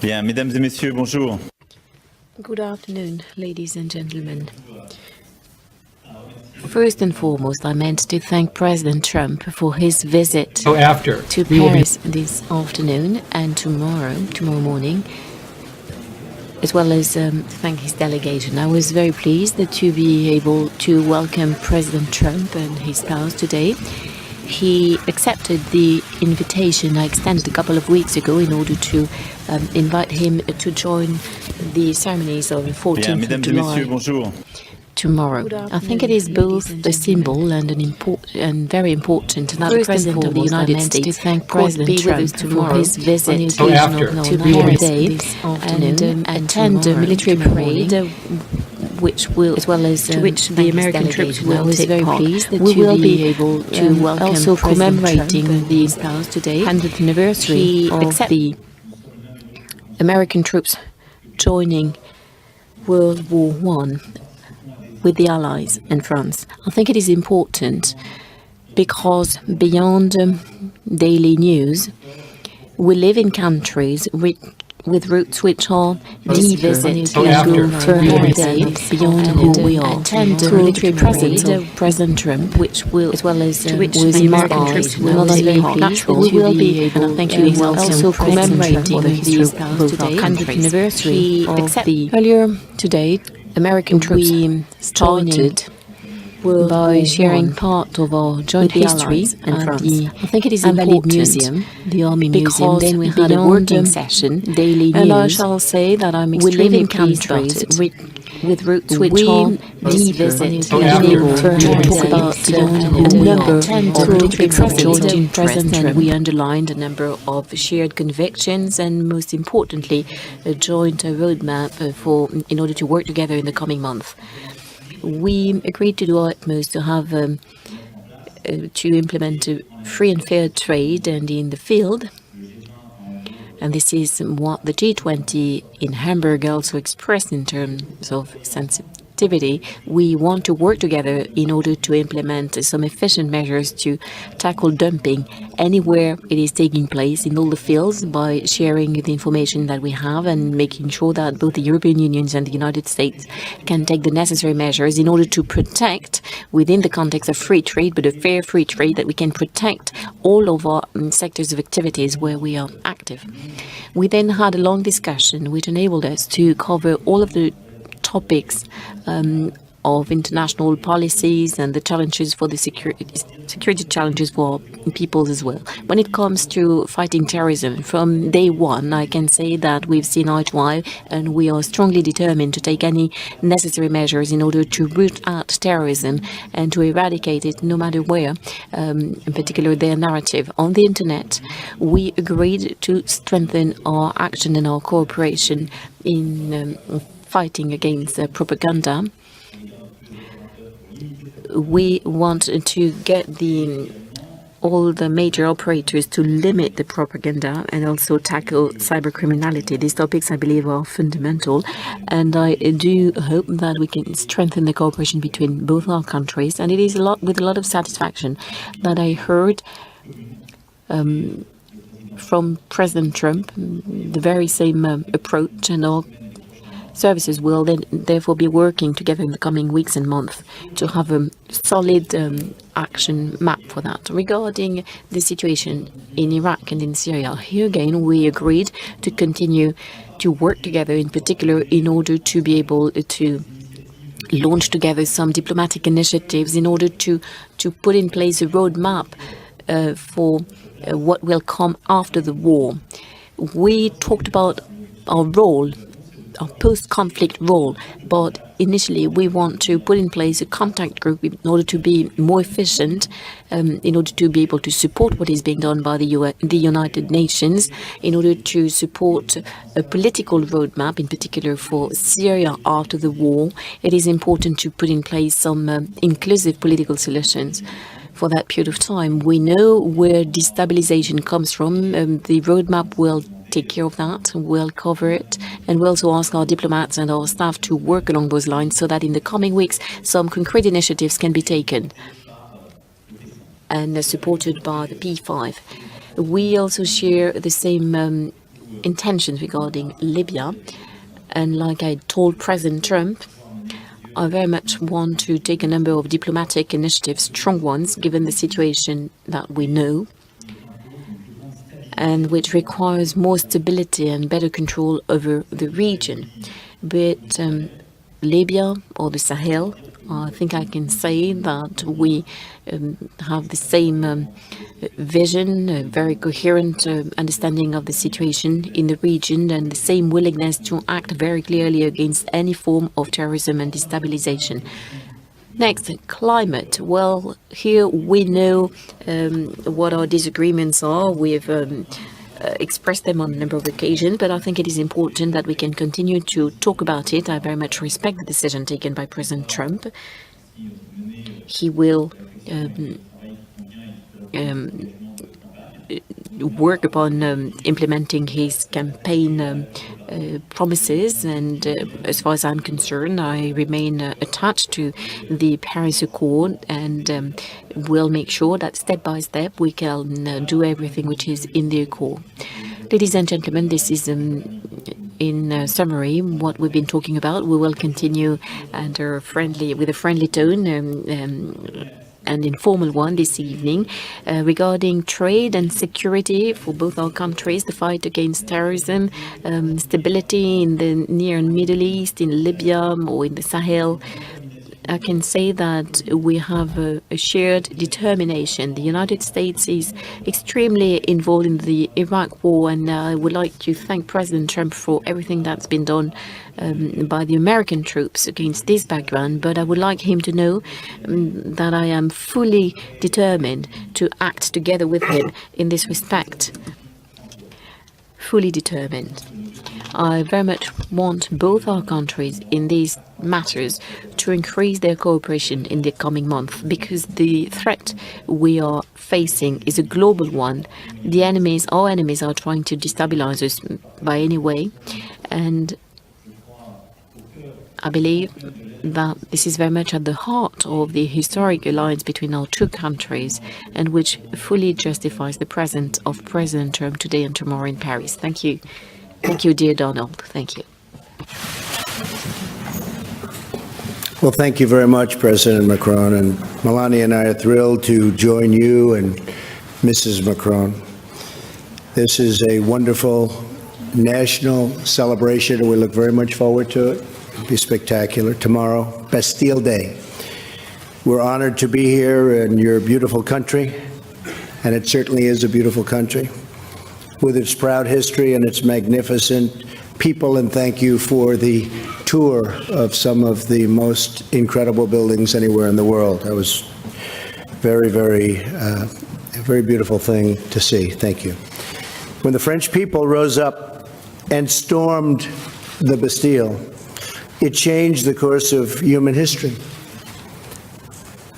Bien, mesdames et messieurs, bonjour. Good afternoon, ladies and gentlemen. First and foremost, I meant to thank President Trump for his visit to Paris this afternoon and tomorrow morning, as well as thank his delegation. I was very pleased to be able to welcome President Trump and his spouse today. He accepted the invitation I extended a couple of weeks ago in order to invite him to join the ceremonies of the 14th of July tomorrow. I think it is both a symbol and very important that the President of the United States thank President Trump for his visit to Paris this afternoon and attend a military parade which will, as well as to which the American troops will take part. We will be able to welcome also commemorating the 100th anniversary of the American troops joining World War I with the Allies and France. I think it is important because beyond daily news, we live in countries with roots which are revisit further days beyond who we are. Attend the military presence of President Trump, which will, as well as to which the American troops will not only natural, we will be able, and I think he is also commemorating the 100th anniversary of the earlier today. American troops started by sharing part of our joint history and France. I think it is important. Museum, the Army Museum. Then we had a working session, daily news. And I shall say that I'm extremely pleased about it. With roots which are revisit and able to talk about a number of military present, and we underlined a number of shared convictions and, most importantly, a joint roadmap in order to work together in the coming month. We agreed to do our utmost to have to implement a free and fair trade and in the field. And this is what the G20 in Hamburg also expressed in terms of sensitivity. We want to work together in order to implement some efficient measures to tackle dumping anywhere it is taking place in all the fields by sharing the information that we have and making sure that both the European Union and the United States can take the necessary measures in order to protect, within the context of free trade, but a fair free trade, that we can protect all of our sectors of activities where we are active. We then had a long discussion which enabled us to cover all of the topics of international policies and the challenges for the security challenges for peoples as well. When it comes to fighting terrorism, from day one, I can say that we've seen eye to eye, and we are strongly determined to take any necessary measures in order to root out terrorism and to eradicate it no matter where, in particular their narrative. On the internet, we agreed to strengthen our action and our cooperation in fighting against propaganda. We want to get all the major operators to limit the propaganda and also tackle cybercriminality. These topics, I believe, are fundamental, and I do hope that we can strengthen the cooperation between both our countries. And it is with a lot of satisfaction that I heard from President Trump the very same approach, and our services will then therefore be working together in the coming weeks and months to have a solid action map for that. Regarding the situation in Iraq and in Syria, here again we agreed to continue to work together, in particular in order to be able to launch together some diplomatic initiatives in order to put in place a roadmap for what will come after the war. We talked about our role, our post-conflict role, but initially we want to put in place a contact group in order to be more efficient, in order to be able to support what is being done by the United Nations, in order to support a political roadmap, in particular for Syria after the war. It is important to put in place some inclusive political solutions for that period of time. We know where destabilization comes from. The roadmap will take care of that, we'll cover it, and we'll also ask our diplomats and our staff to work along those lines so that in the coming weeks some concrete initiatives can be taken and supported by the P5. We also share the same intentions regarding Libya. And like I told President Trump, I very much want to take a number of diplomatic initiatives, strong ones, given the situation that we know, and which requires more stability and better control over the region. But Libya or the Sahel, I think I can say that we have the same vision, a very coherent understanding of the situation in the region, and the same willingness to act very clearly against any form of terrorism and destabilization. Next, climate. Well, here we know what our disagreements are. We've expressed them on a number of occasions, but I think it is important that we can continue to talk about it. I very much respect the decision taken by President Trump. He will work upon implementing his campaign promises, and as far as I'm concerned, I remain attached to the Paris Accord, and will make sure that step by step we can do everything which is in the Accord. Ladies and gentlemen, this is in summary what we've been talking about. We will continue with a friendly tone and informal one this evening regarding trade and security for both our countries, the fight against terrorism, stability in the Near and Middle East, in Libya or in the Sahel. I can say that we have a shared determination. The United States is extremely involved in the Iraq war, and I would like to thank President Trump for everything that's been done by the American troops against this background. But I would like him to know that I am fully determined to act together with him in this respect. Fully determined. I very much want both our countries in these matters to increase their cooperation in the coming months, because the threat we are facing is a global one. Our enemies are trying to destabilize us by any way, and I believe that this is very much at the heart of the historic alliance between our two countries, and which fully justifies the presence of President Trump today and tomorrow in Paris. Thank you. Thank you, dear Donald. Thank you. Well, thank you very much, President Macron. And Melania and I are thrilled to join you and Mrs. Macron. This is a wonderful national celebration, and we look very much forward to it. It'll be spectacular. Tomorrow, Bastille Day. We're honored to be here in your beautiful country, and it certainly is a beautiful country, with its proud history and its magnificent people, and thank you for the tour of some of the most incredible buildings anywhere in the world. That was very, a very beautiful thing to see. Thank you. When the French people rose up and stormed the Bastille, it changed the course of human history.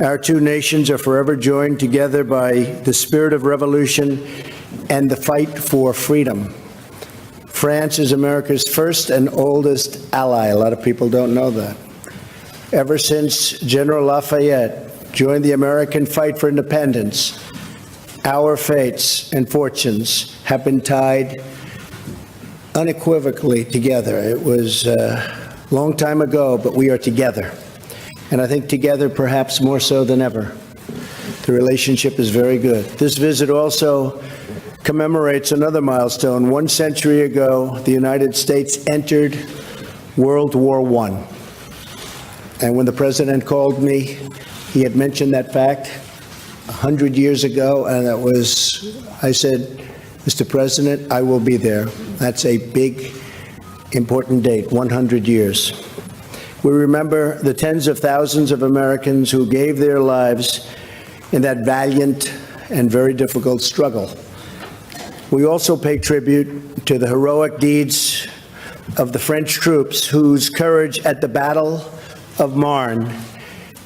Our two nations are forever joined together by the spirit of revolution and the fight for freedom. France is America's first and oldest ally. A lot of people don't know that. Ever since General Lafayette joined the American fight for independence, our fates and fortunes have been tied unequivocally together. It was a long time ago, but we are together. And I think together perhaps more so than ever. The relationship is very good. This visit also commemorates another milestone. 1 century ago, the United States entered World War I. And when the president called me, he had mentioned that fact 100 years ago, and I said, Mr. President, I will be there. That's a big, important date, 100 years. We remember the tens of thousands of Americans who gave their lives in that valiant and very difficult struggle. We also pay tribute to the heroic deeds of the French troops whose courage at the Battle of Marne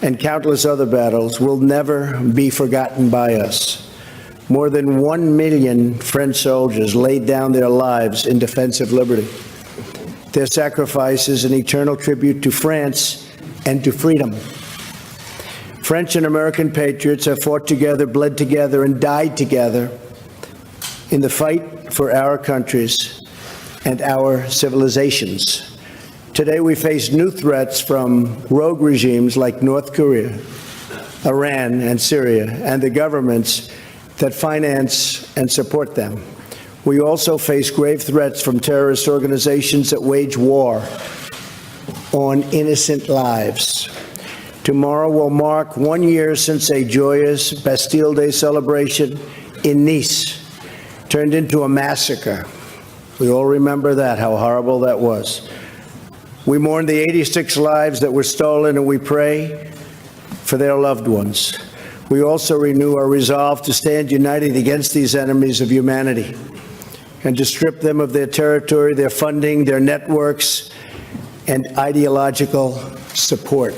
and countless other battles will never be forgotten by us. More than 1 million French soldiers laid down their lives in defense of liberty. Their sacrifice is an eternal tribute to France and to freedom. French and American patriots have fought together, bled together, and died together in the fight for our countries. and our civilizations. Today we face new threats from rogue regimes like North Korea, Iran, and Syria, and the governments that finance and support them. We also face grave threats from terrorist organizations that wage war on innocent lives. Tomorrow will mark 1 year since a joyous Bastille Day celebration in Nice turned into a massacre. We all remember that, how horrible that was. We mourn the 86 lives that were stolen, and we pray for their loved ones. We also renew our resolve to stand united against these enemies of humanity and to strip them of their territory, their funding, their networks, and ideological support.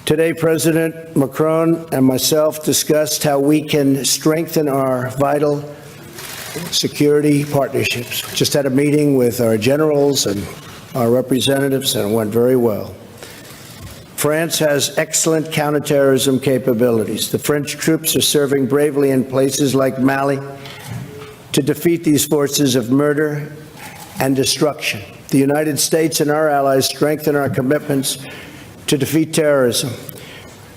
Today, President Macron and myself discussed how we can strengthen our vital security partnerships. Just had a meeting with our generals and our representatives, and it went very well. France has excellent counterterrorism capabilities. The French troops are serving bravely in places like Mali to defeat these forces of murder and destruction. The United States and our allies strengthen our commitments to defeat terrorism.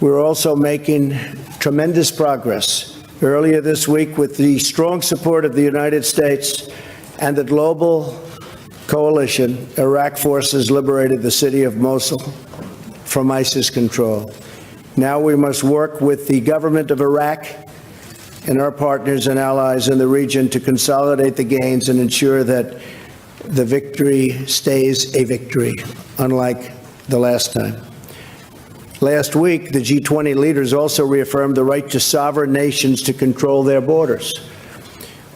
We're also making tremendous progress. Earlier this week, with the strong support of the United States and the global coalition, Iraq forces liberated the city of Mosul from ISIS control. Now we must work with the government of Iraq and our partners and allies in the region to consolidate the gains and ensure that the victory stays a victory, unlike the last time. Last week, the G20 leaders also reaffirmed the right to sovereign nations to control their borders.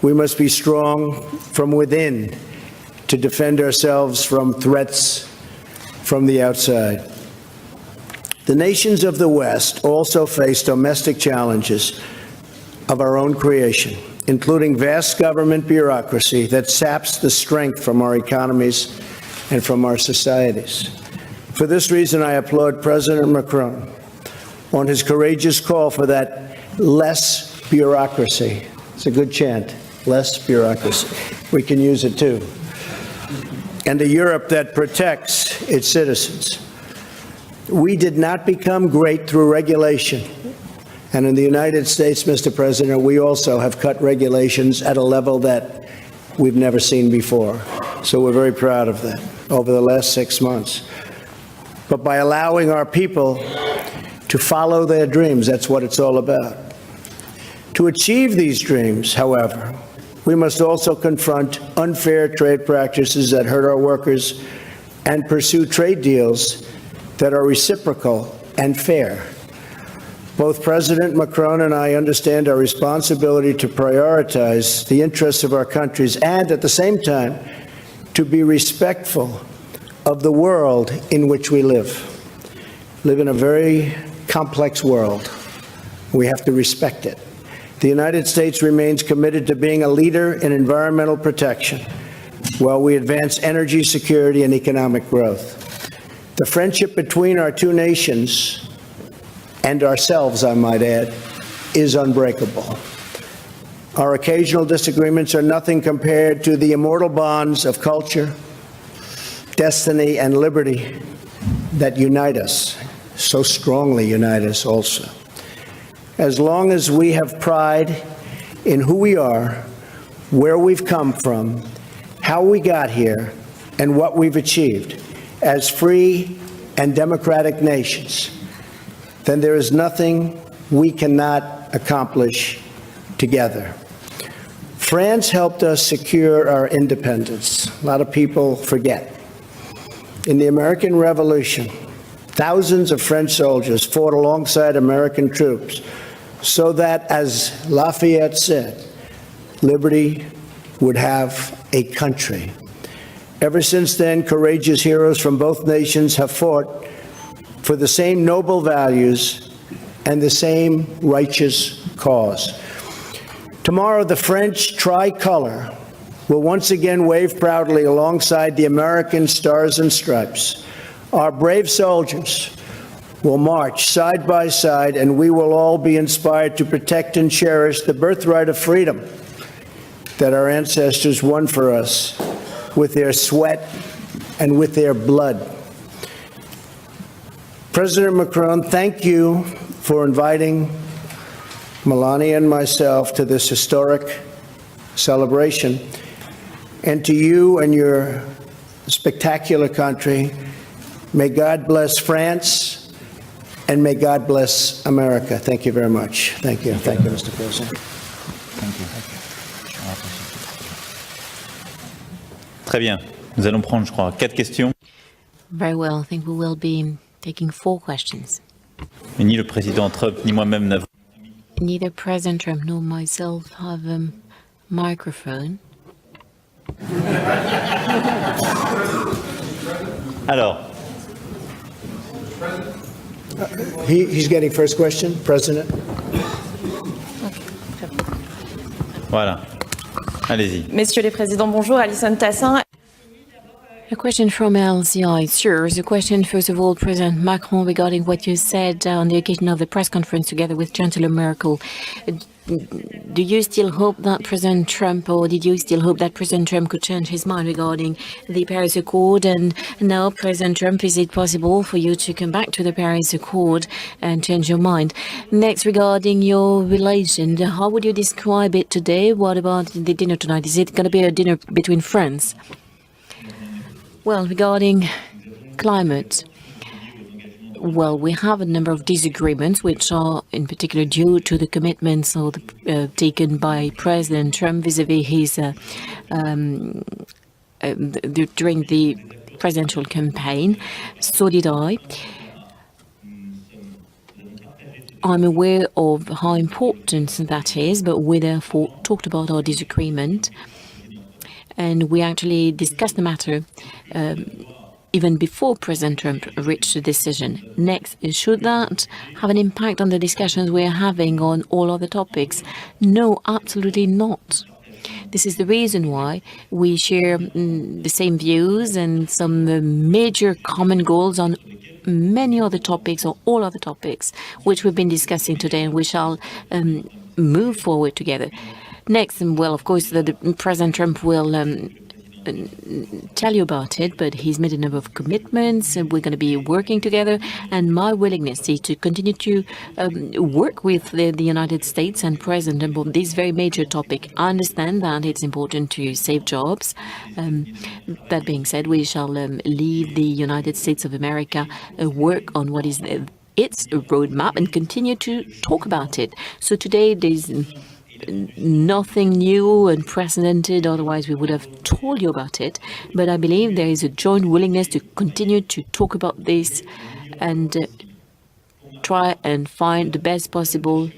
We must be strong from within to defend ourselves from threats from the outside. The nations of the West also face domestic challenges of our own creation, including vast government bureaucracy that saps the strength from our economies and from our societies. For this reason, I applaud President Macron on his courageous call for that less bureaucracy. It's a good chant, less bureaucracy. We can use it too. And a Europe that protects its citizens. We did not become great through regulation. And in the United States, Mr. President, we also have cut regulations at a level that we've never seen before. So we're very proud of that over the last 6 months. But by allowing our people to follow their dreams, that's what it's all about. To achieve these dreams, however, we must also confront unfair trade practices that hurt our workers and pursue trade deals that are reciprocal and fair. Both President Macron and I understand our responsibility to prioritize the interests of our countries and, at the same time, to be respectful of the world in which we live. We live in a very complex world. We have to respect it. The United States remains committed to being a leader in environmental protection while we advance energy security and economic growth. The friendship between our two nations and ourselves, I might add, is unbreakable. Our occasional disagreements are nothing compared to the immortal bonds of culture, destiny, and liberty that unite us, so strongly unite us also. As long as we have pride in who we are, where we've come from, how we got here, and what we've achieved as free and democratic nations, then there is nothing we cannot accomplish together. France helped us secure our independence. A lot of people forget. In the American Revolution, thousands of French soldiers fought alongside American troops so that, as Lafayette said, liberty would have a country. Ever since then, courageous heroes from both nations have fought for the same noble values and the same righteous cause. Tomorrow, the French tricolor will once again wave proudly alongside the American stars and stripes. Our brave soldiers will march side by side, and we will all be inspired to protect and cherish the birthright of freedom that our ancestors won for us with their sweat and with their blood. President Macron, thank you for inviting Melania and myself to this historic celebration. And to you and your spectacular country, may God bless France and may God bless America. Thank you very much. Thank you. Thank you, Mr. President. Thank you. Très bien. Nous allons prendre, je crois, 4 questions. Very well. I think we will be taking 4 questions. Et ni le président Trump ni moi-même n'avons. Neither President Trump nor myself have a microphone. Alors. He's getting first question, President. Voilà. Allez-y. Messieurs les présidents, bonjour. Alison Tassin. A question from LCI. Sure. The question, first of all, President Macron, regarding what you said on the occasion of the press conference together with Chancellor Merkel. Do you still hope that President Trump, or did you still hope that President Trump could change his mind regarding the Paris Accord? And now, President Trump, is it possible for you to come back to the Paris Accord and change your mind? Next, regarding your relation, how would you describe it today? What about the dinner tonight? Is it going to be a dinner between friends? Well, regarding climate, well, we have a number of disagreements, which are in particular due to the commitments taken by President Trump vis-à-vis his during the presidential campaign. So did I. I'm aware of how important that is, but we therefore talked about our disagreement. And we actually discussed the matter even before President Trump reached a decision. Next, should that have an impact on the discussions we're having on all other topics? No, absolutely not. This is the reason why we share the same views and some major common goals on many other topics, or all other topics, which we've been discussing today, and we shall move forward together. Next, well, of course, President Trump will tell you about it, but he's made a number of commitments, and we're going to be working together. And my willingness is to continue to work with the United States and President Trump on this very major topic. I understand that it's important to save jobs. That being said, we shall leave the United States of America work on what is its roadmap and continue to talk about it. So today there's nothing new and unprecedented, otherwise we would have told you about it. But I believe there is a joint willingness to continue to talk about this and try and find the best possible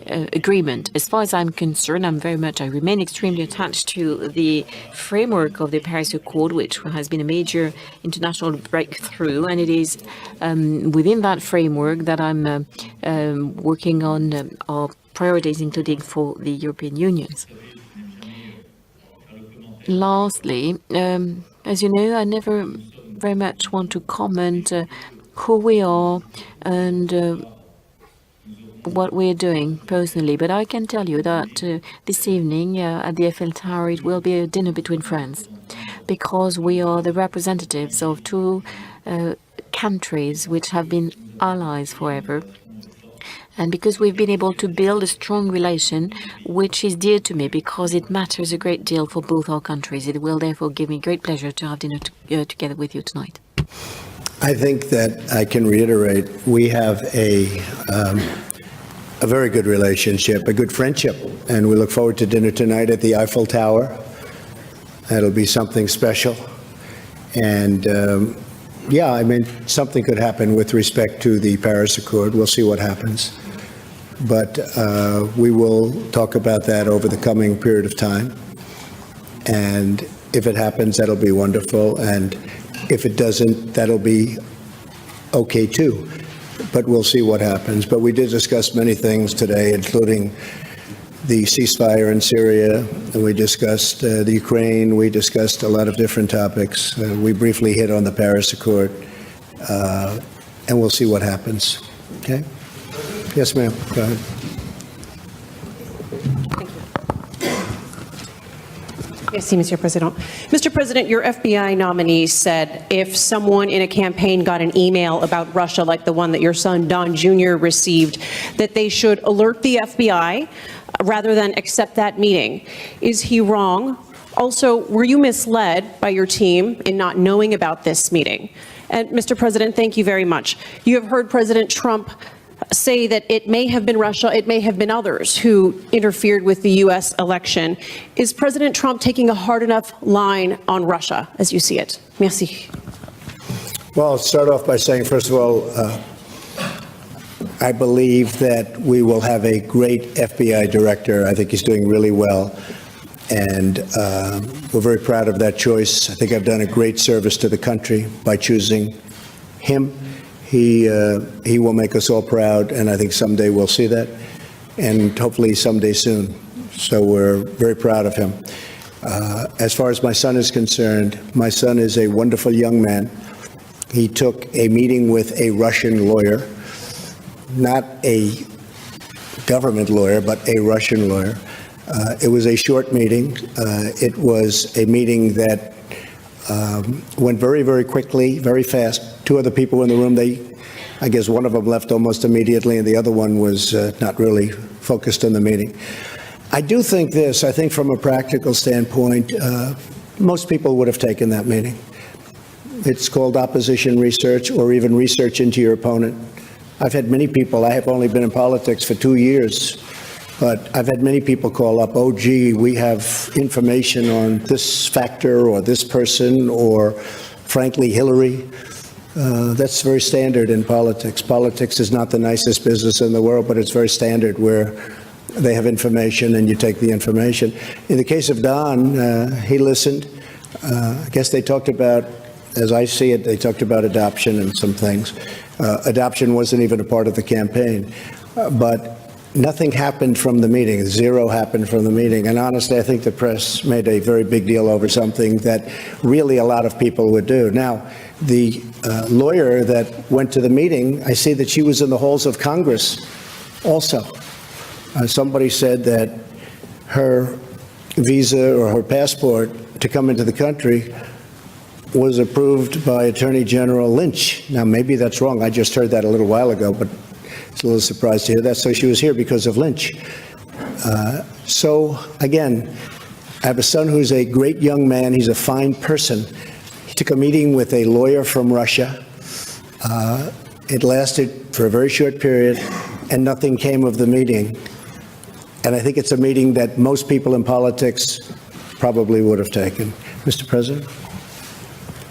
agreement. As far as I'm concerned, I remain extremely attached to the framework of the Paris Accord, which has been a major international breakthrough, and it is within that framework that I'm working on our priorities, including for the European Union. Lastly, as you know, I never very much want to comment who we are and what we're doing personally, but I can tell you that this evening at the Eiffel Tower it will be a dinner between friends, because we are the representatives of two countries which have been allies forever. And because we've been able to build a strong relation, which is dear to me because it matters a great deal for both our countries. It will therefore give me great pleasure to have dinner together with you tonight. I think that I can reiterate, we have a very good relationship, a good friendship, and we look forward to dinner tonight at the Eiffel Tower. That'll be something special. And yeah, I mean, something could happen with respect to the Paris Accord. We'll see what happens. But we will talk about that over the coming period of time. And if it happens, that'll be wonderful. And if it doesn't, that'll be okay too. But we'll see what happens. But we did discuss many things today, including the ceasefire in Syria, and we discussed the Ukraine, we discussed a lot of different topics. We briefly hit on the Paris Accord, and we'll see what happens. Okay? Yes, ma'am. Go ahead. Merci, Monsieur President. Mr. President, your FBI nominee said if someone in a campaign got an email about Russia, like the one that your son Don Jr. received, that they should alert the FBI rather than accept that meeting. Is he wrong? Also, were you misled by your team in not knowing about this meeting? And Mr. President, thank you very much. You have heard President Trump say that it may have been Russia, it may have been others who interfered with the U.S. election. Is President Trump taking a hard enough line on Russia as you see it? Merci. Well, I'll start off by saying, first of all, I believe that we will have a great FBI director. I think he's doing really well. And we're very proud of that choice. I think I've done a great service to the country by choosing him. He will make us all proud, and I think someday we'll see that, and hopefully someday soon. So we're very proud of him. As far as my son is concerned, my son is a wonderful young man. He took a meeting with a Russian lawyer, not a government lawyer, but a Russian lawyer. It was a short meeting. It was a meeting that went very, very quickly, very fast. Two other people in the room, I guess one of them left almost immediately, and the other one was not really focused on the meeting. I do think this, I think from a practical standpoint, most people would have taken that meeting. It's called opposition research or even research into your opponent. I've had many people, I have only been in politics for 2 years, but I've had many people call up, oh, gee, we have information on this factor or this person or, frankly, Hillary. That's very standard in politics. Politics is not the nicest business in the world, but it's very standard where they have information and you take the information. In the case of Don, he listened. I guess they talked about, as I see it, they talked about adoption and some things. Adoption wasn't even a part of the campaign. But nothing happened from the meeting. Zero happened from the meeting. And honestly, I think the press made a very big deal over something that really a lot of people would do. Now, the lawyer that went to the meeting, I see that she was in the halls of Congress also. Somebody said that her visa or her passport to come into the country was approved by Attorney General Lynch. Now, maybe that's wrong. I just heard that a little while ago, but it's a little surprised to hear that. So she was here because of Lynch. So, again, I have a son who's a great young man. He's a fine person. He took a meeting with a lawyer from Russia. It lasted for a very short period, and nothing came of the meeting. And I think it's a meeting that most people in politics probably would have taken. Mr. President?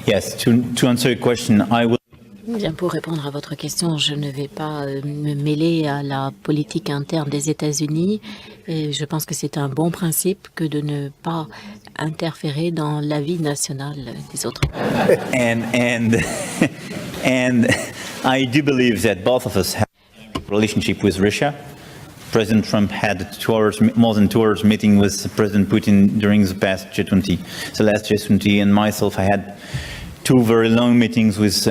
Yes, to answer your question, I will. Bien, pour répondre à votre question, je ne vais pas me mêler à la politique interne des États-Unis. Et je pense que c'est un bon principe que de ne pas interférer dans la vie nationale des autres. And I do believe that both of us have a relationship with Russia. President Trump had more than 2 hours meeting with President Putin during the past G20, the last G20, and myself, I had 2 very long meetings with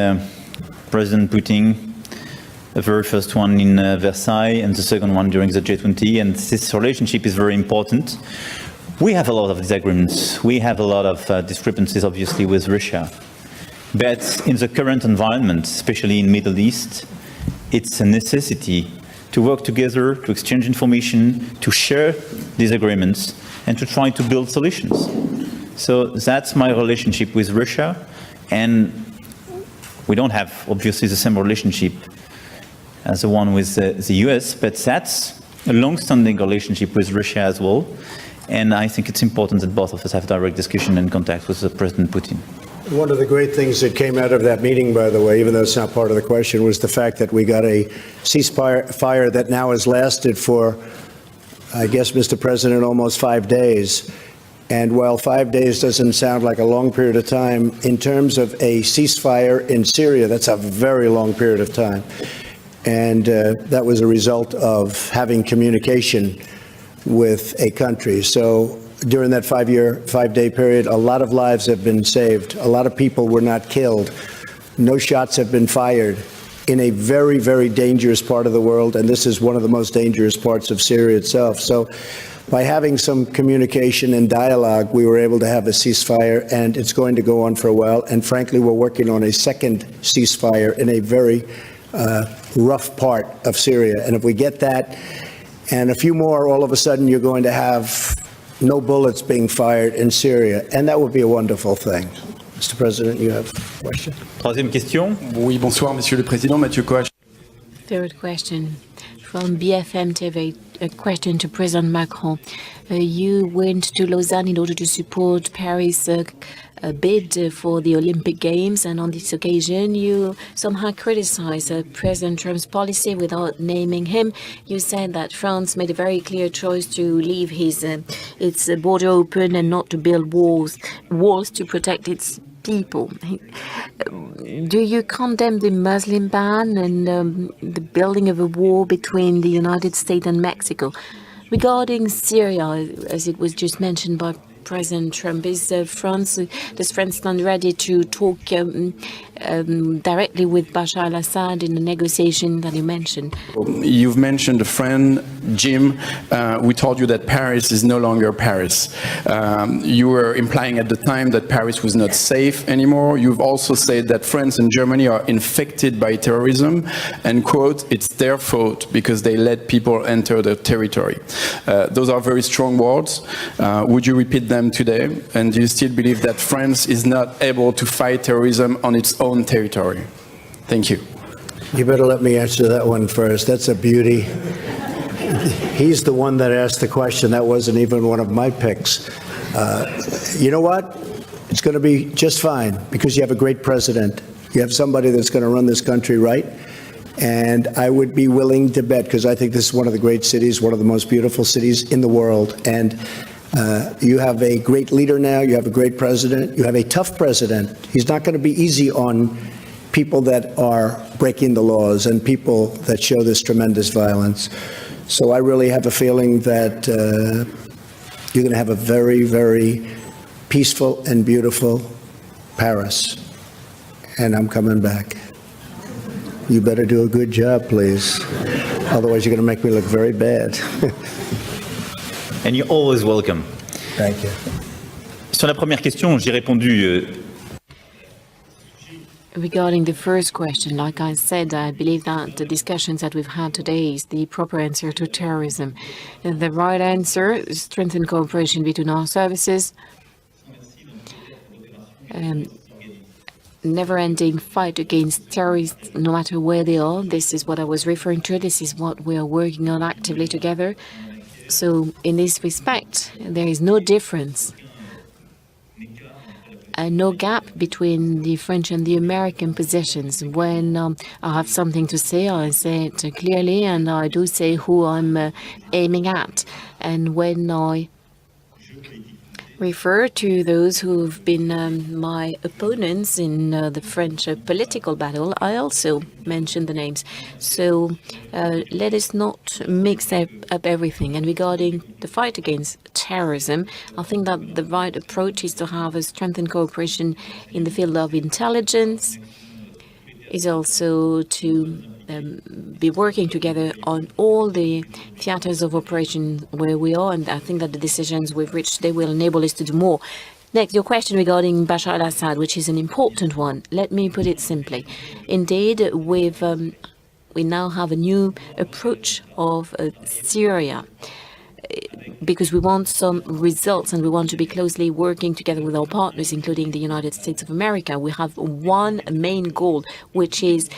President Putin, the very first one in Versailles and the second one during the G20, and this relationship is very important. We have a lot of disagreements. We have a lot of discrepancies, obviously, with Russia. But in the current environment, especially in Middle East, it's a necessity to work together, to exchange information, to share these agreements, and to try to build solutions. So that's my relationship with Russia, and we don't have, obviously, the same relationship as the one with the US, but that's a long-standing relationship with Russia as well, and I think it's important that both of us have direct discussion and contact with President Putin. One of the great things that came out of that meeting, by the way, even though it's not part of the question, was the fact that we got a ceasefire that now has lasted for, I guess, Mr. President, almost 5 days. And while 5 days doesn't sound like a long period of time, in terms of a ceasefire in Syria, that's a very long period of time. And that was a result of having communication with a country. So during that 5-day period, a lot of lives have been saved. A lot of people were not killed. No shots have been fired. in a very, very dangerous part of the world, and this is one of the most dangerous parts of Syria itself. So by having some communication and dialogue, we were able to have a ceasefire, and it's going to go on for a while. And frankly, we're working on a second ceasefire in a very rough part of Syria. And if we get that and a few more, all of a sudden you're going to have no bullets being fired in Syria, and that would be a wonderful thing. Mr. President, you have a question? Troisième question. Oui, bonsoir, Monsieur le Président. Mathieu Coach. Third question from BFM TV, a question to President Macron. You went to Lausanne in order to support Paris' bid for the Olympic Games, and on this occasion you somehow criticized President Trump's policy without naming him. You said that France made a very clear choice to leave its border open and not to build walls to protect its people. Do you condemn the Muslim ban and the building of a wall between the United States and Mexico? Regarding Syria, as it was just mentioned by President Trump, does France stand ready to talk directly with Bashar al-Assad in the negotiation that you mentioned? You've mentioned a friend, Jim. We told you that Paris is no longer Paris. You were implying at the time that Paris was not safe anymore. You've also said that France and Germany are infected by terrorism and, quote, it's their fault because they let people enter their territory. Those are very strong words. Would you repeat them today? And do you still believe that France is not able to fight terrorism on its own territory? Thank you. You better let me answer that one first. That's a beauty. He's the one that asked the question. That wasn't even one of my picks. You know what? It's going to be just fine because you have a great president. You have somebody that's going to run this country right. And I would be willing to bet, because I think this is one of the great cities, one of the most beautiful cities in the world. And you have a great leader now. You have a great president. You have a tough president. He's not going to be easy on people that are breaking the laws and people that show this tremendous violence. So I really have a feeling that you're going to have a very, very peaceful and beautiful Paris. And I'm coming back. You better do a good job, please. Otherwise, you're going to make me look very bad. And you're always welcome. Thank you. Sur la première question, j'ai répondu. Regarding the first question, like I said, I believe that the discussions that we've had today is the proper answer to terrorism. The right answer is strengthen cooperation between our services, never-ending fight against terrorists, no matter where they are. This is what I was referring to. This is what we are working on actively together. So in this respect, there is no difference and no gap between the French and the American positions. When I have something to say, I say it clearly, and I do say who I'm aiming at. And when I refer to those who've been my opponents in the French political battle, I also mention the names. So let us not mix up everything. And regarding the fight against terrorism, I think that the right approach is to have a strengthened cooperation in the field of intelligence, is also to be working together on all the theaters of operation where we are, and I think that the decisions we've reached today will enable us to do more. Next, your question regarding Bashar al-Assad, which is an important one. Let me put it simply. Indeed, we now have a new approach of Syria, because we want some results and we want to be closely working together with our partners, including the United States of America. We have one main goal, which is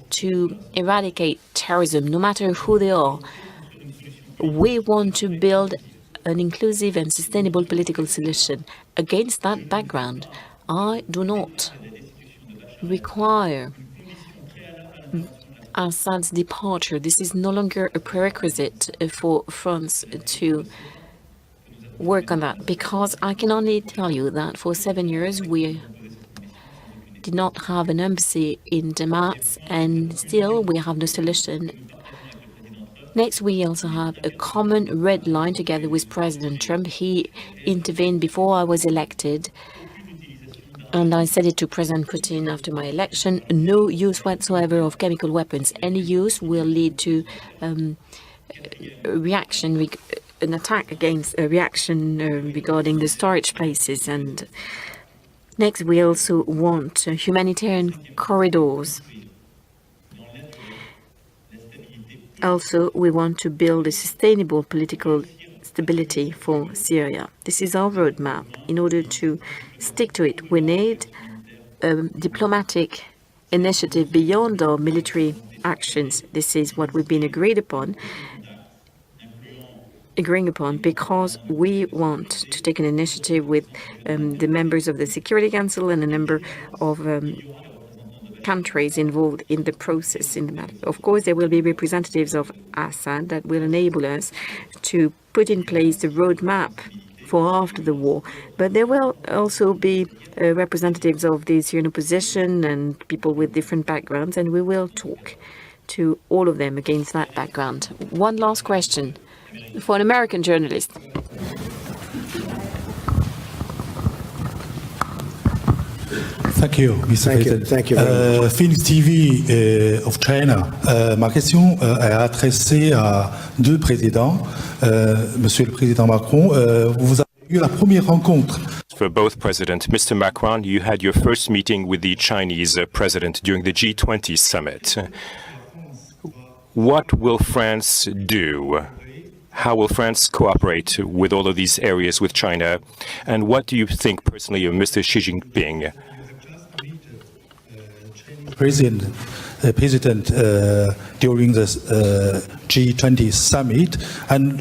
to eradicate terrorism, no matter who they are. We want to build an inclusive and sustainable political solution. Against that background, I do not require Assad's departure. This is no longer a prerequisite for France to work on that, because I can only tell you that for 7 years we did not have an embassy in Damas, and still we have no solution. Next, we also have a common red line together with President Trump. He intervened before I was elected And I said it to President Putin after my election, no use whatsoever of chemical weapons. Any use will lead to an attack against a reaction regarding the storage places. And next, we also want humanitarian corridors. Also, we want to build a sustainable political stability for Syria. This is our roadmap. In order to stick to it, we need a diplomatic initiative beyond our military actions. This is what we've been agreeing upon because we want to take an initiative with the members of the Security Council and a number of countries involved in the process in the matter. Of course, there will be representatives of Assad that will enable us to put in place the roadmap for after the war. But there will also be representatives of the Syrian opposition and people with different backgrounds, and we will talk to all of them against that background. One last question for an American journalist. Thank you, Mr. President. Thank you very much. Phoenix TV of China. Ma question est adressée à deux présidents. Monsieur le Président Macron, vous avez eu la première rencontre. For both presidents, Mr. Macron, you had your first meeting with the Chinese president during the G20 summit. What will France do? How will France cooperate with all of these areas with China? And what do you think personally of Mr. Xi Jinping? President during the G20 summit, and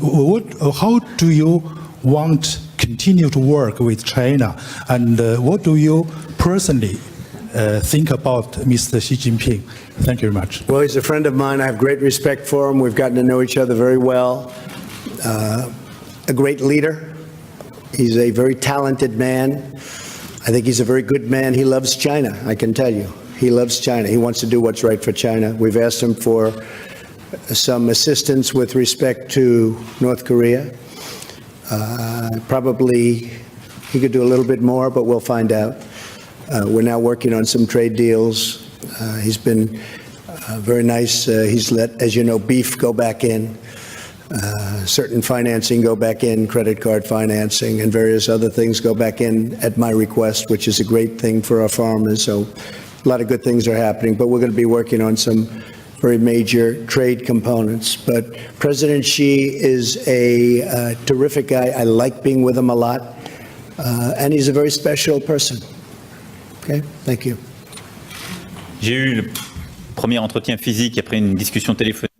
how do you want to continue to work with China, and what do you personally think about Mr. Xi Jinping? Thank you very much. Well, he's a friend of mine. I have great respect for him. We've gotten to know each other very well. A great leader. He's a very talented man. I think he's a very good man. He loves China, I can tell you. He loves China. He wants to do what's right for China. We've asked him for some assistance with respect to North Korea. Probably he could do a little bit more, but we'll find out. We're now working on some trade deals. He's been very nice. He's let, as you know, beef go back in, certain financing go back in, credit card financing, and various other things go back in at my request, which is a great thing for our farmers. So a lot of good things are happening, but we're going to be working on some very major trade components. But President Xi is a terrific guy. I like being with him a lot, and he's a very special person. Okay, thank you. J'ai eu le premier entretien physique après une discussion téléphonique.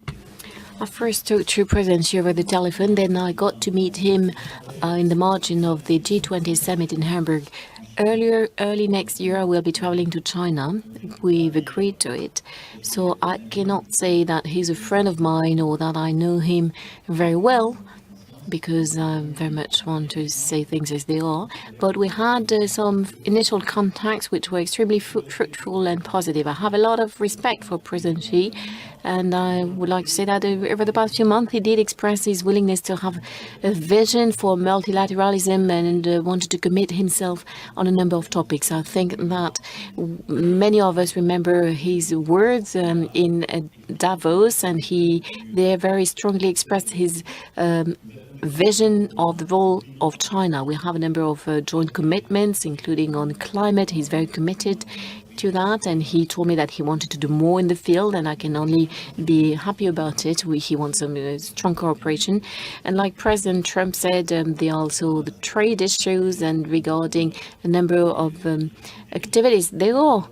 I first talked to President Xi over the telephone, then I got to meet him in the margin of the G20 summit in Hamburg. Early next year, I will be traveling to China. We've agreed to it. So I cannot say that he's a friend of mine or that I know him very well, because I very much want to say things as they are. But we had some initial contacts which were extremely fruitful and positive. I have a lot of respect for President Xi, and I would like to say that over the past few months he did express his willingness to have a vision for multilateralism and wanted to commit himself on a number of topics. I think that many of us remember his words in Davos, and he there very strongly expressed his vision of the role of China. We have a number of joint commitments, including on climate. He's very committed to that, and he told me that he wanted to do more in the field, and I can only be happy about it. He wants some strong cooperation. And like President Trump said, there are also the trade issues, and regarding a number of activities, there are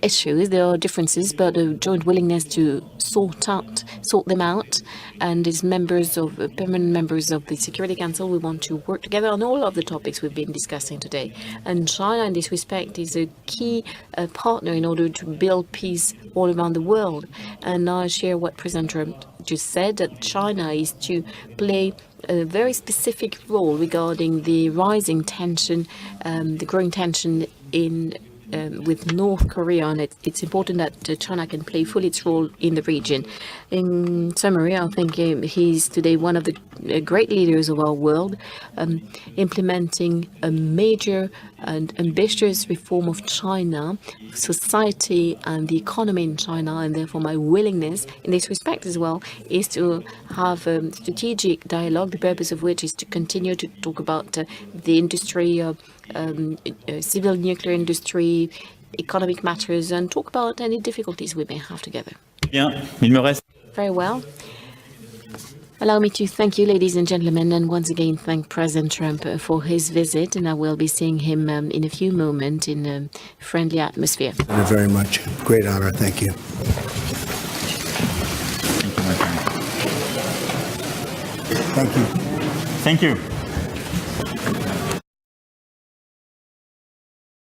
issues, there are differences, but a joint willingness to sort them out. And as permanent members of the Security Council, we want to work together on all of the topics we've been discussing today. And China, in this respect, is a key partner in order to build peace all around the world. And I share what President Trump just said, that China is to play a very specific role regarding the rising tension, the growing tension in with North Korea, and it's important that China can play fully its role in the region. In summary, I think he's today one of the great leaders of our world, implementing a major and ambitious reform of China, society and the economy in China, and therefore my willingness in this respect as well is to have a strategic dialogue, the purpose of which is to continue to talk about the industry, civil nuclear industry, economic matters, and talk about any difficulties we may have together. Bien, il me reste. Very well. Allow me to thank you, ladies and gentlemen, and once again thank President Trump for his visit, and I will be seeing him in a few moments in a friendly atmosphere. Thank you very much. Great honor. Thank you. Thank you, my friend. Thank you. Thank you.